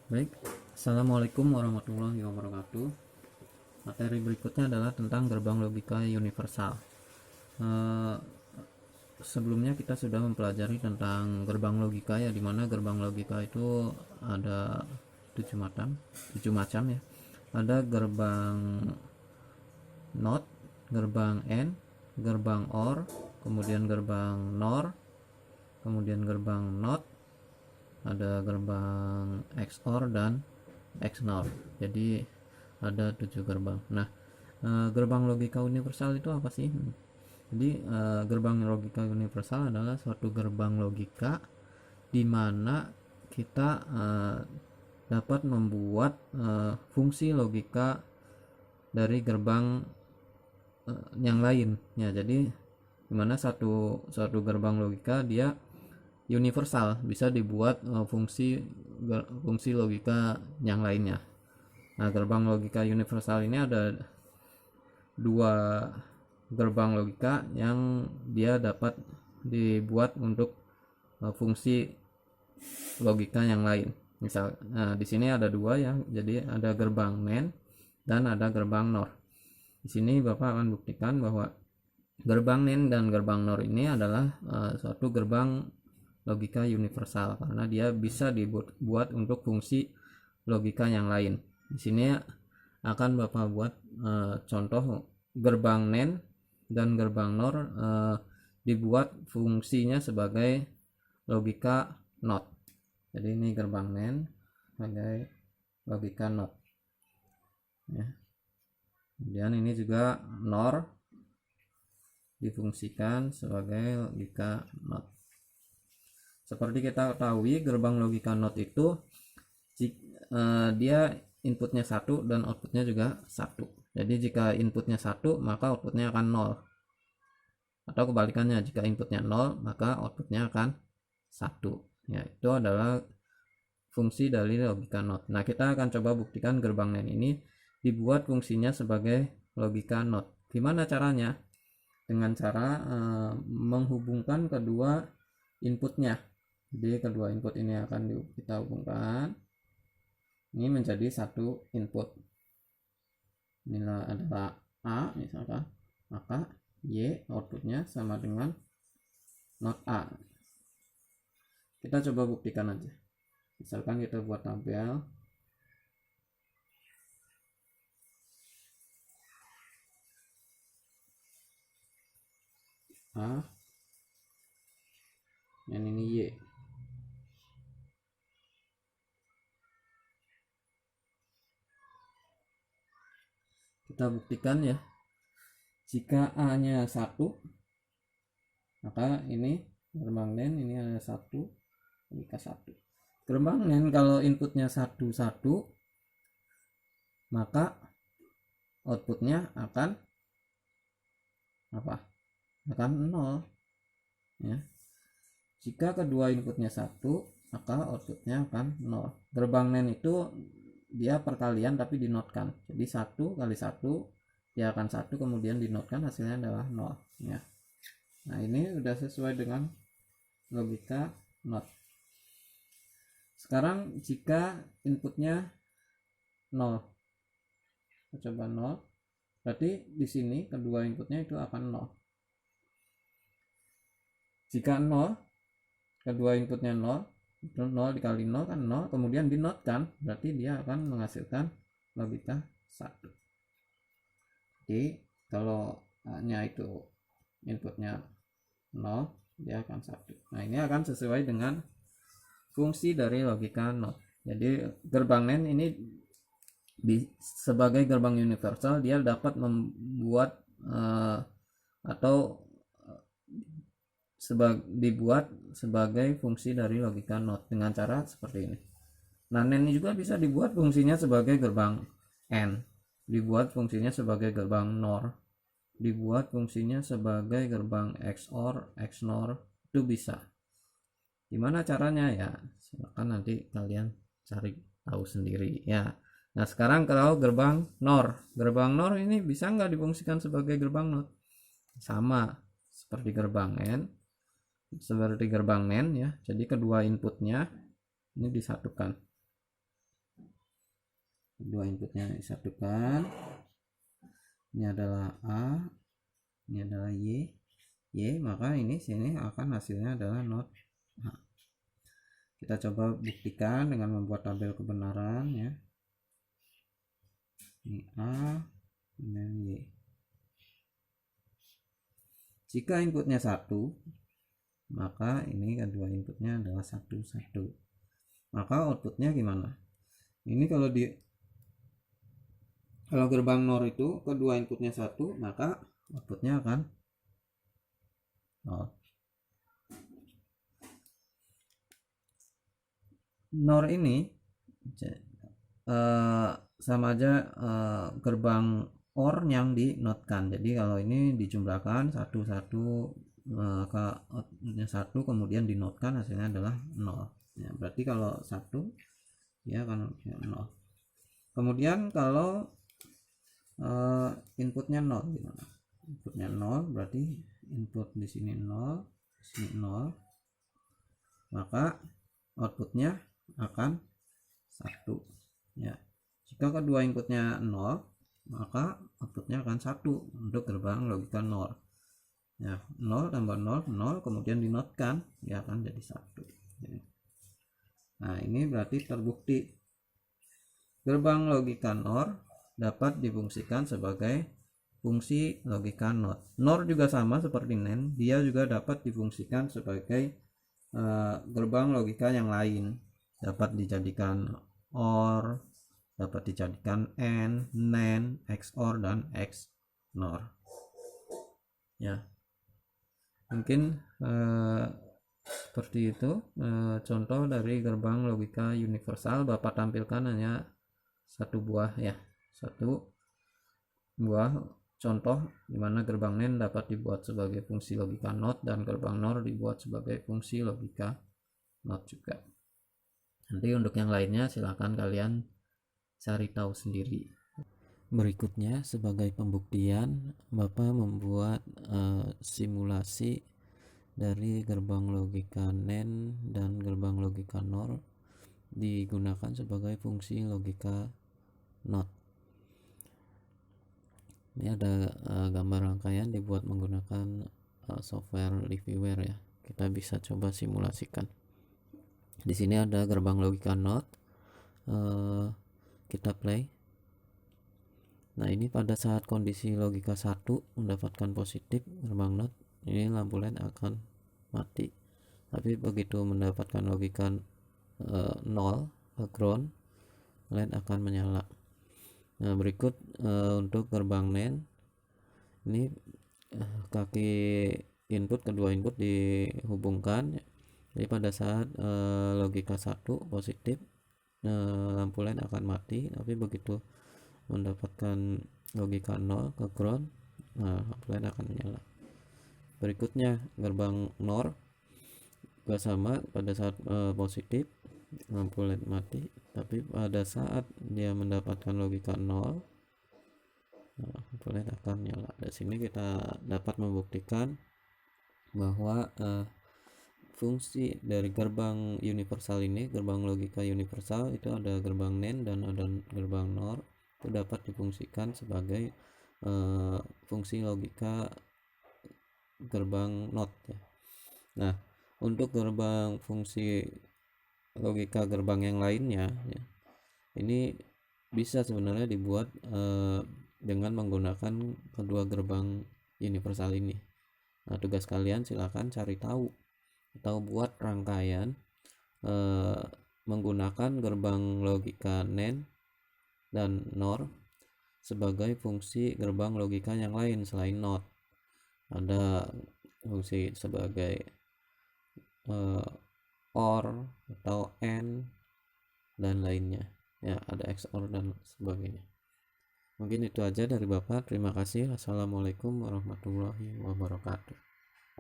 Baik, Assalamualaikum warahmatullahi wabarakatuh. Materi berikutnya adalah tentang gerbang logika universal. Eh, Sebelumnya kita sudah mempelajari tentang gerbang logika ya, dimana gerbang logika itu ada tujuh macam ya. Ada gerbang NOT, gerbang AND, gerbang OR, kemudian gerbang NOR, kemudian gerbang NOT, ada gerbang XOR dan XNOR. Jadi ada 7 gerbang. Nah, gerbang logika universal itu apa sih? Jadi gerbang logika universal adalah suatu gerbang logika di mana kita dapat membuat fungsi logika dari gerbang yang lain ya. Jadi dimana satu gerbang logika dia universal, bisa dibuat fungsi logika yang lainnya. Nah, gerbang logika universal ini ada dua gerbang logika yang dia dapat dibuat untuk fungsi logika yang lain. Misal, di sini ada dua ya, jadi ada gerbang NAND dan ada gerbang NOR. Di sini Bapak akan buktikan bahwa gerbang NAND dan gerbang NOR ini adalah suatu gerbang logika universal karena dia bisa dibuat untuk fungsi logika yang lain. Di sini akan Bapak buat contoh gerbang NAND dan gerbang NOR dibuat fungsinya sebagai logika NOT. Jadi ini gerbang NAND sebagai logika NOT ya. Kemudian ini juga NOR difungsikan sebagai logika NOT. Seperti kita ketahui, gerbang logika NOT itu dia inputnya 1 dan outputnya juga 1. Jadi jika inputnya 1 maka outputnya akan 0. Atau kebalikannya, jika inputnya 0 maka outputnya akan 1. Ya, itu adalah fungsi dari logika NOT. Nah, kita akan coba buktikan gerbang NAND ini dibuat fungsinya sebagai logika NOT. Gimana caranya? Dengan cara menghubungkan kedua inputnya. Jadi kedua input ini akan kita hubungkan. Ini menjadi satu input. Inilah adalah A misalkan, maka Y outputnya sama dengan not A. Kita coba buktikan aja. Misalkan kita buat tabel A dan ini Y. Kita buktikan ya, jika A nya 1 maka ini gerbang NAND ini ada 1 logika 1. Gerbang NAND kalau inputnya 1 maka outputnya akan apa? Akan 0 ya. Jika kedua inputnya 1 maka outputnya akan 0. Gerbang NAND itu dia perkalian tapi dinotkan. Jadi 1 kali 1 dia akan 1, kemudian dinotkan hasilnya adalah 0 ya. Nah, ini sudah sesuai dengan logika NOT. Sekarang jika inputnya 0, kita coba 0, berarti di sini kedua inputnya itu akan 0. Jika 0, kedua inputnya 0, itu 0 dikali 0 kan 0, kemudian dinotkan, berarti dia akan menghasilkan logika 1. Jadi kalau A-nya itu inputnya 0, dia akan 1. Nah, ini akan sesuai dengan fungsi dari logika NOT. Jadi gerbang NAND ini sebagai gerbang universal, dia dapat membuat atau dibuat sebagai fungsi dari logika NOT dengan cara seperti ini. Nah, NAND ini juga bisa dibuat fungsinya sebagai gerbang AND, dibuat fungsinya sebagai gerbang NOR, dibuat fungsinya sebagai gerbang XOR, XNOR, itu bisa. Gimana caranya ya? Silakan nanti kalian cari tahu sendiri ya. Nah, sekarang kalau gerbang NOR, gerbang NOR ini bisa nggak difungsikan sebagai gerbang NOT? Sama seperti gerbang NAND ya. Jadi kedua inputnya ini disatukan. Dua inputnya disatukan. Ini adalah A, ini adalah Y, maka ini sini akan hasilnya adalah not A. Kita coba buktikan dengan membuat tabel kebenaran ya. Ini A, ini Y. Jika inputnya 1, maka ini kedua inputnya adalah 1, 1. Maka outputnya gimana? Ini kalau gerbang NOR itu kedua inputnya 1, maka outputnya akan 0. NOR ini sama aja gerbang OR yang dinotkan. Jadi kalau ini dijumlahkan 1 maka outputnya 1, kemudian dinotkan hasilnya adalah 0 ya, berarti kalau 1 ya kan 0. Kemudian kalau inputnya 0 gimana? Inputnya 0 berarti input di sini 0, di sini 0, maka outputnya akan 1 ya. Jika kedua inputnya 0, maka outputnya akan 1 untuk gerbang logika NOR ya. 0 tambah 0, 0, kemudian dinotkan ya akan jadi 1 ya. Nah ini berarti terbukti gerbang logika NOR dapat difungsikan sebagai fungsi logika NOT. NOR juga sama seperti NAND, dia juga dapat difungsikan sebagai gerbang logika yang lain, dapat dijadikan OR, dapat dijadikan AND, NAND, XOR, dan XNOR ya. Mungkin seperti itu contoh dari gerbang logika universal. Bapak tampilkan hanya satu buah ya, satu buah contoh di mana gerbang NAND dapat dibuat sebagai fungsi logika NOT dan gerbang NOR dibuat sebagai fungsi logika NOT juga. Nanti untuk yang lainnya silakan kalian cari tahu sendiri. Berikutnya sebagai pembuktian, Bapak membuat simulasi dari gerbang logika NAND dan gerbang logika NOR digunakan sebagai fungsi logika NOT. Ini ada gambar rangkaian dibuat menggunakan software Liviware ya. Kita bisa coba simulasikan. Di sini ada gerbang logika NOT. Kita play. Nah ini pada saat kondisi logika 1 mendapatkan positif gerbang NOT, ini lampu LED akan mati. Tapi begitu mendapatkan logika 0 ground, LED akan menyala. Nah berikut untuk gerbang NAND, ini kaki input, kedua input dihubungkan. Jadi pada saat logika 1 positif, lampu LED akan mati. Tapi begitu mendapatkan logika 0 ke ground, nah lampu LED akan menyala. Berikutnya gerbang NOR juga sama, pada saat positif lampu LED mati, tapi pada saat dia mendapatkan logika 0, lampu LED akan menyala. Dari sini kita dapat membuktikan bahwa fungsi dari gerbang universal ini, gerbang logika universal itu ada gerbang NAND dan ada gerbang NOR, itu dapat difungsikan sebagai fungsi logika gerbang NOT ya. Nah untuk gerbang fungsi logika gerbang yang lainnya ya, ini bisa sebenarnya dibuat dengan menggunakan kedua gerbang universal ini. Nah tugas kalian silakan cari tahu atau buat rangkaian menggunakan gerbang logika NAND dan NOR sebagai fungsi gerbang logika yang lain selain NOT. Ada fungsi sebagai OR atau AND dan lainnya ya, ada XOR dan sebagainya. Mungkin itu aja dari Bapak. Terima kasih. Assalamualaikum warahmatullahi wabarakatuh.